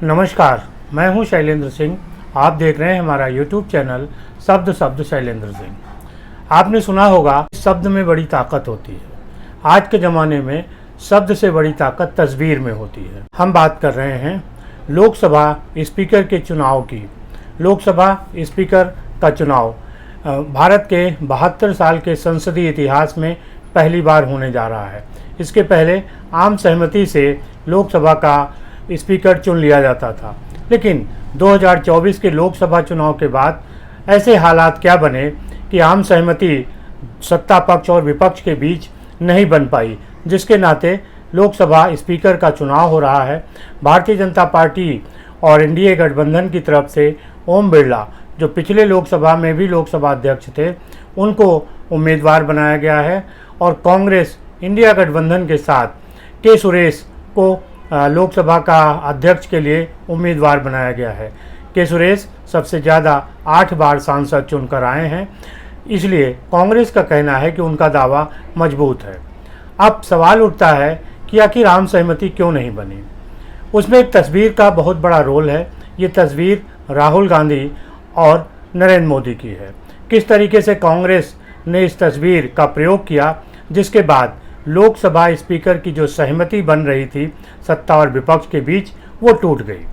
नमस्कार, मैं हूं शैलेंद्र सिंह। आप देख रहे हैं हमारा YouTube चैनल शब्द शब्द शैलेंद्र सिंह। आपने सुना होगा शब्द में बड़ी ताकत होती है। आज के ज़माने में शब्द से बड़ी ताकत तस्वीर में होती है। हम बात कर रहे हैं लोकसभा स्पीकर के चुनाव की। लोकसभा स्पीकर का चुनाव भारत के 72 साल के संसदीय इतिहास में पहली बार होने जा रहा है। इसके पहले आम सहमति से लोकसभा का स्पीकर चुन लिया जाता था, लेकिन 2024 के लोकसभा चुनाव के बाद ऐसे हालात क्या बने कि आम सहमति सत्ता पक्ष और विपक्ष के बीच नहीं बन पाई, जिसके नाते लोकसभा स्पीकर का चुनाव हो रहा है। भारतीय जनता पार्टी और एनडीए गठबंधन की तरफ से ओम बिरला, जो पिछले लोकसभा में भी लोकसभा अध्यक्ष थे, उनको उम्मीदवार बनाया गया है और कांग्रेस इंडिया गठबंधन के साथ के सुरेश को लोकसभा का अध्यक्ष के लिए उम्मीदवार बनाया गया है। के सुरेश सबसे ज़्यादा 8 बार सांसद चुनकर आए हैं, इसलिए कांग्रेस का कहना है कि उनका दावा मजबूत है। अब सवाल उठता है कि आखिर आम सहमति क्यों नहीं बनी। उसमें एक तस्वीर का बहुत बड़ा रोल है। ये तस्वीर राहुल गांधी और नरेंद्र मोदी की है। किस तरीके से कांग्रेस ने इस तस्वीर का प्रयोग किया, जिसके बाद लोकसभा स्पीकर की जो सहमति बन रही थी सत्ता और विपक्ष के बीच, वो टूट गई।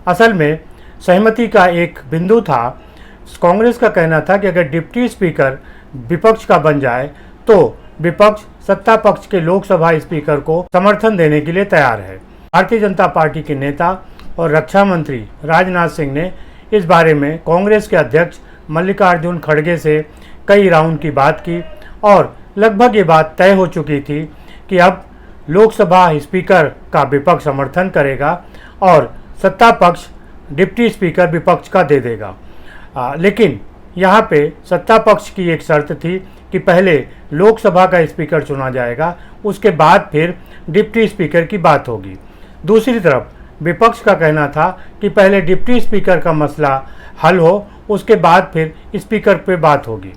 असल में सहमति का एक बिंदु था। कांग्रेस का कहना था कि अगर डिप्टी स्पीकर विपक्ष का बन जाए तो विपक्ष सत्ता पक्ष के लोकसभा स्पीकर को समर्थन देने के लिए तैयार है। भारतीय जनता पार्टी के नेता और रक्षा मंत्री राजनाथ सिंह ने इस बारे में कांग्रेस के अध्यक्ष मल्लिकार्जुन खड़गे से कई राउंड की बात की और लगभग ये बात तय हो चुकी थी कि अब लोकसभा स्पीकर का विपक्ष समर्थन करेगा और सत्ता पक्ष डिप्टी स्पीकर विपक्ष का दे देगा। लेकिन यहाँ पे सत्ता पक्ष की एक शर्त थी कि पहले लोकसभा का स्पीकर चुना जाएगा, उसके बाद फिर डिप्टी स्पीकर की बात होगी। दूसरी तरफ विपक्ष का कहना था कि पहले डिप्टी स्पीकर का मसला हल हो, उसके बाद फिर स्पीकर पे बात होगी।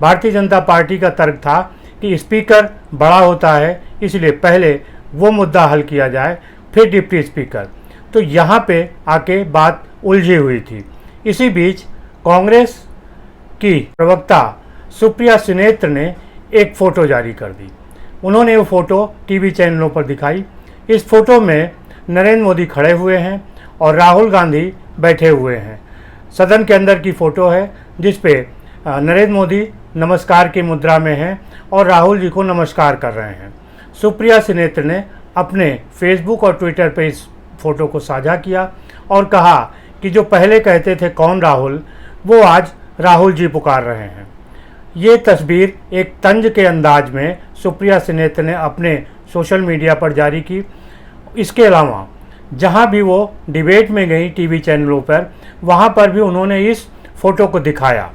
भारतीय जनता पार्टी का तर्क था कि स्पीकर बड़ा होता है, इसलिए पहले वो मुद्दा हल किया जाए, फिर डिप्टी स्पीकर। तो यहाँ पे आके बात उलझी हुई थी। इसी बीच कांग्रेस की प्रवक्ता सुप्रिया सुनेत्र ने एक फ़ोटो जारी कर दी। उन्होंने वो फ़ोटो टीवी चैनलों पर दिखाई। इस फोटो में नरेंद्र मोदी खड़े हुए हैं और राहुल गांधी बैठे हुए हैं। सदन के अंदर की फ़ोटो है, जिस पे नरेंद्र मोदी नमस्कार की मुद्रा में हैं और राहुल जी को नमस्कार कर रहे हैं। सुप्रिया सुनेत्र ने अपने फेसबुक और ट्विटर पर इस फ़ोटो को साझा किया और कहा कि जो पहले कहते थे कौन राहुल, वो आज राहुल जी पुकार रहे हैं। ये तस्वीर एक तंज के अंदाज में सुप्रिया सुनेत्र ने अपने सोशल मीडिया पर जारी की। इसके अलावा जहाँ भी वो डिबेट में गई टीवी चैनलों पर, वहाँ पर भी उन्होंने इस फ़ोटो को दिखाया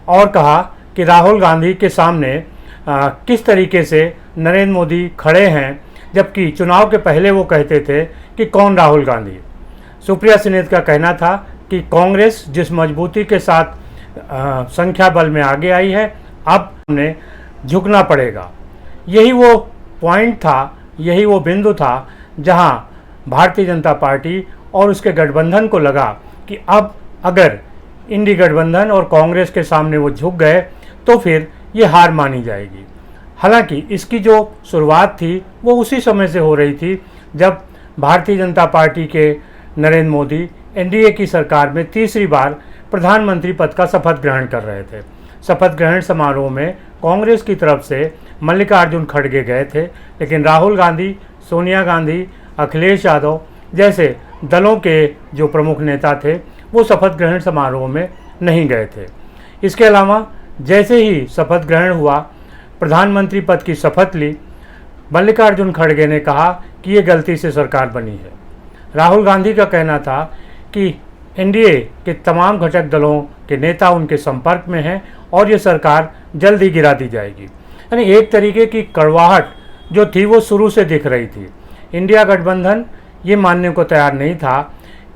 और कहा कि राहुल गांधी के सामने किस तरीके से नरेंद्र मोदी खड़े हैं, जबकि चुनाव के पहले वो कहते थे कि कौन राहुल गांधी। सुप्रिया सुनेत्र का कहना था कि कांग्रेस जिस मजबूती के साथ संख्या बल में आगे आई है, अब हमें झुकना पड़ेगा। यही वो पॉइंट था, यही वो बिंदु था जहां भारतीय जनता पार्टी और उसके गठबंधन को लगा कि अब अगर इंडी गठबंधन और कांग्रेस के सामने वो झुक गए तो फिर ये हार मानी जाएगी। हालांकि इसकी जो शुरुआत थी वो उसी समय से हो रही थी जब भारतीय जनता पार्टी के नरेंद्र मोदी एनडीए की सरकार में तीसरी बार प्रधानमंत्री पद का शपथ ग्रहण कर रहे थे। शपथ ग्रहण समारोह में कांग्रेस की तरफ से मल्लिकार्जुन खड़गे गए थे, लेकिन राहुल गांधी, सोनिया गांधी, अखिलेश यादव जैसे दलों के जो प्रमुख नेता थे वो शपथ ग्रहण समारोह में नहीं गए थे। इसके अलावा जैसे ही शपथ ग्रहण हुआ, प्रधानमंत्री पद की शपथ ली, मल्लिकार्जुन खड़गे ने कहा कि ये गलती से सरकार बनी है। राहुल गांधी का कहना था कि एनडीए के तमाम घटक दलों के नेता उनके संपर्क में हैं और ये सरकार जल्द ही गिरा दी जाएगी। यानी एक तरीके की कड़वाहट जो थी वो शुरू से दिख रही थी। इंडिया गठबंधन ये मानने को तैयार नहीं था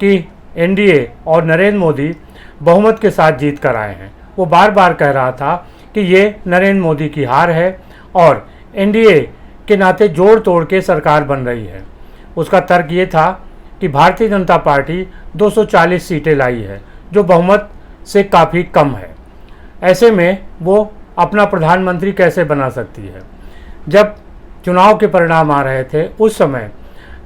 कि एनडीए और नरेंद्र मोदी बहुमत के साथ जीत कर आए हैं। वो बार बार कह रहा था कि ये नरेंद्र मोदी की हार है और एनडीए के नाते जोड़ तोड़ के सरकार बन रही है। उसका तर्क ये था कि भारतीय जनता पार्टी 240 सीटें लाई है, जो बहुमत से काफ़ी कम है। ऐसे में वो अपना प्रधानमंत्री कैसे बना सकती है? जब चुनाव के परिणाम आ रहे थे उस समय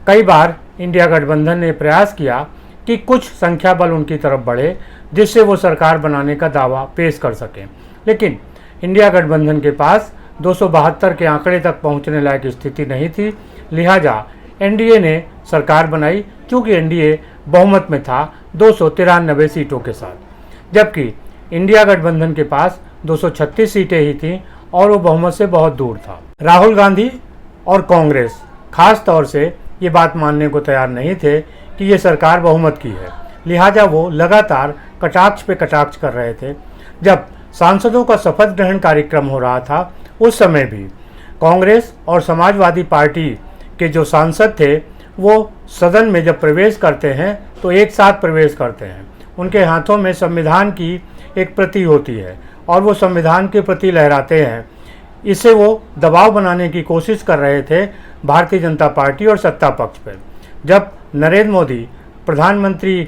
कई बार इंडिया गठबंधन ने प्रयास किया कि कुछ संख्या बल उनकी तरफ बढ़े, जिससे वो सरकार बनाने का दावा पेश कर सकें, लेकिन इंडिया गठबंधन के पास 272 के आंकड़े तक पहुंचने लायक स्थिति नहीं थी। लिहाजा एनडीए ने सरकार बनाई, क्योंकि एनडीए बहुमत में था 293 सीटों के साथ, जबकि इंडिया गठबंधन के पास 236 सीटें ही थीं और वो बहुमत से बहुत दूर था। राहुल गांधी और कांग्रेस खास तौर से ये बात मानने को तैयार नहीं थे कि ये सरकार बहुमत की है। लिहाजा वो लगातार कटाक्ष पे कटाक्ष कर रहे थे। जब सांसदों का शपथ ग्रहण कार्यक्रम हो रहा था उस समय भी कांग्रेस और समाजवादी पार्टी के जो सांसद थे वो सदन में जब प्रवेश करते हैं तो एक साथ प्रवेश करते हैं। उनके हाथों में संविधान की एक प्रति होती है और वो संविधान की प्रति लहराते हैं। इससे वो दबाव बनाने की कोशिश कर रहे थे भारतीय जनता पार्टी और सत्ता पक्ष पर। जब नरेंद्र मोदी प्रधानमंत्री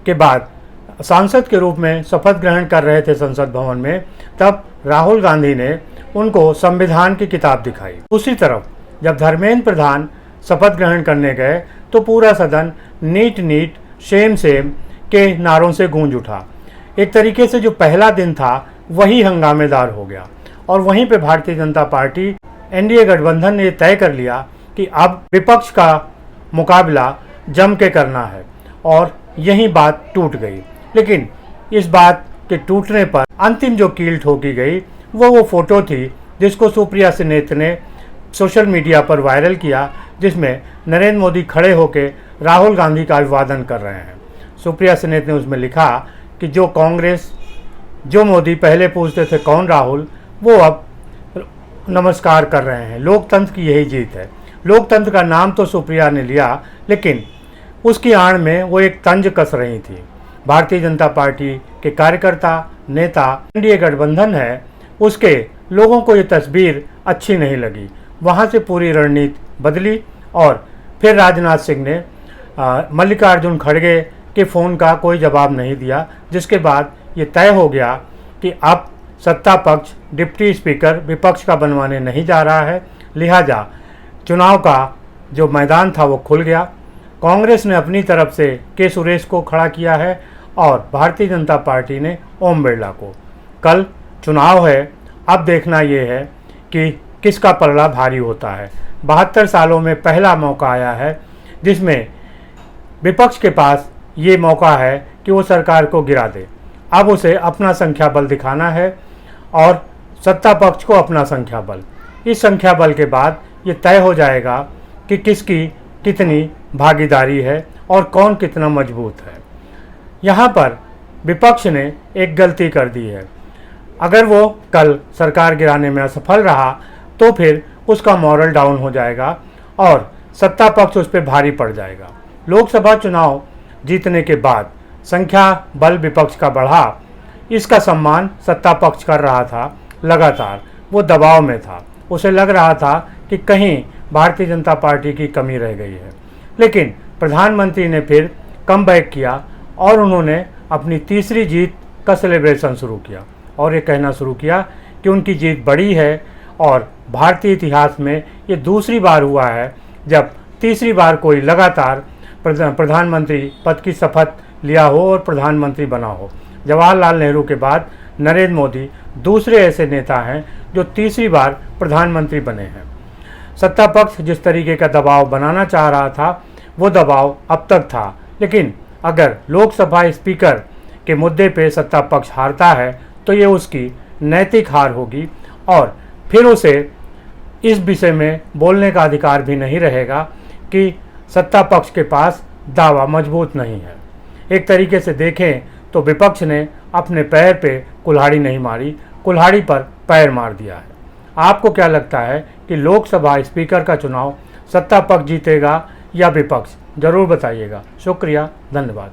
के बाद सांसद के रूप में शपथ ग्रहण कर रहे थे संसद भवन में, तब राहुल गांधी ने उनको संविधान की किताब दिखाई। दूसरी तरफ जब धर्मेंद्र प्रधान शपथ ग्रहण करने गए तो पूरा सदन नीट नीट सेम सेम के नारों से गूंज उठा। एक तरीके से जो पहला दिन था वही हंगामेदार हो गया और वहीं पे भारतीय जनता पार्टी एनडीए गठबंधन ने तय कर लिया कि अब विपक्ष का मुकाबला जम के करना है और यही बात टूट गई। लेकिन इस बात के टूटने पर अंतिम जो कील ठोकी गई वो फोटो थी जिसको सुप्रिया सेनेत ने सोशल मीडिया पर वायरल किया, जिसमें नरेंद्र मोदी खड़े होकर राहुल गांधी का अभिवादन कर रहे हैं। सुप्रिया सेनेत ने उसमें लिखा कि जो कांग्रेस जो मोदी पहले पूछते थे कौन राहुल, वो अब नमस्कार कर रहे हैं। लोकतंत्र की यही जीत है। लोकतंत्र का नाम तो सुप्रिया ने लिया, लेकिन उसकी आड़ में वो एक तंज कस रही थी। भारतीय जनता पार्टी के कार्यकर्ता, नेता, एनडीए गठबंधन है, उसके लोगों को ये तस्वीर अच्छी नहीं लगी। वहाँ से पूरी रणनीति बदली और फिर राजनाथ सिंह ने मल्लिकार्जुन खड़गे के फ़ोन का कोई जवाब नहीं दिया, जिसके बाद ये तय हो गया कि अब सत्ता पक्ष डिप्टी स्पीकर विपक्ष का बनवाने नहीं जा रहा है। लिहाजा चुनाव का जो मैदान था वो खुल गया। कांग्रेस ने अपनी तरफ से के सुरेश को खड़ा किया है और भारतीय जनता पार्टी ने ओम बिरला को। कल चुनाव है, अब देखना ये है कि किसका पलड़ा भारी होता है। 72 सालों में पहला मौका आया है जिसमें विपक्ष के पास ये मौका है कि वो सरकार को गिरा दे। अब उसे अपना संख्या बल दिखाना है और सत्ता पक्ष को अपना संख्या बल। इस संख्या बल के बाद ये तय हो जाएगा कि किसकी कितनी भागीदारी है और कौन कितना मजबूत है। यहाँ पर विपक्ष ने एक गलती कर दी है। अगर वो कल सरकार गिराने में असफल रहा तो फिर उसका मॉरल डाउन हो जाएगा और सत्ता पक्ष उस पर भारी पड़ जाएगा। लोकसभा चुनाव जीतने के बाद संख्या बल विपक्ष का बढ़ा, इसका सम्मान सत्ता पक्ष कर रहा था। लगातार वो दबाव में था, उसे लग रहा था कि कहीं भारतीय जनता पार्टी की कमी रह गई है। लेकिन प्रधानमंत्री ने फिर कमबैक किया और उन्होंने अपनी तीसरी जीत का सेलिब्रेशन शुरू किया और ये कहना शुरू किया कि उनकी जीत बड़ी है और भारतीय इतिहास में ये दूसरी बार हुआ है जब तीसरी बार कोई लगातार प्रधानमंत्री पद की शपथ लिया हो और प्रधानमंत्री बना हो। जवाहरलाल नेहरू के बाद नरेंद्र मोदी दूसरे ऐसे नेता हैं जो तीसरी बार प्रधानमंत्री बने हैं। सत्ता पक्ष जिस तरीके का दबाव बनाना चाह रहा था वो दबाव अब तक था, लेकिन अगर लोकसभा स्पीकर के मुद्दे पे सत्ता पक्ष हारता है तो ये उसकी नैतिक हार होगी और फिर उसे इस विषय में बोलने का अधिकार भी नहीं रहेगा कि सत्ता पक्ष के पास दावा मजबूत नहीं है। एक तरीके से देखें तो विपक्ष ने अपने पैर पे कुल्हाड़ी नहीं मारी, कुल्हाड़ी पर पैर मार दिया है। आपको क्या लगता है कि लोकसभा स्पीकर का चुनाव सत्ता पक्ष जीतेगा या विपक्ष? जरूर बताइएगा। शुक्रिया, धन्यवाद।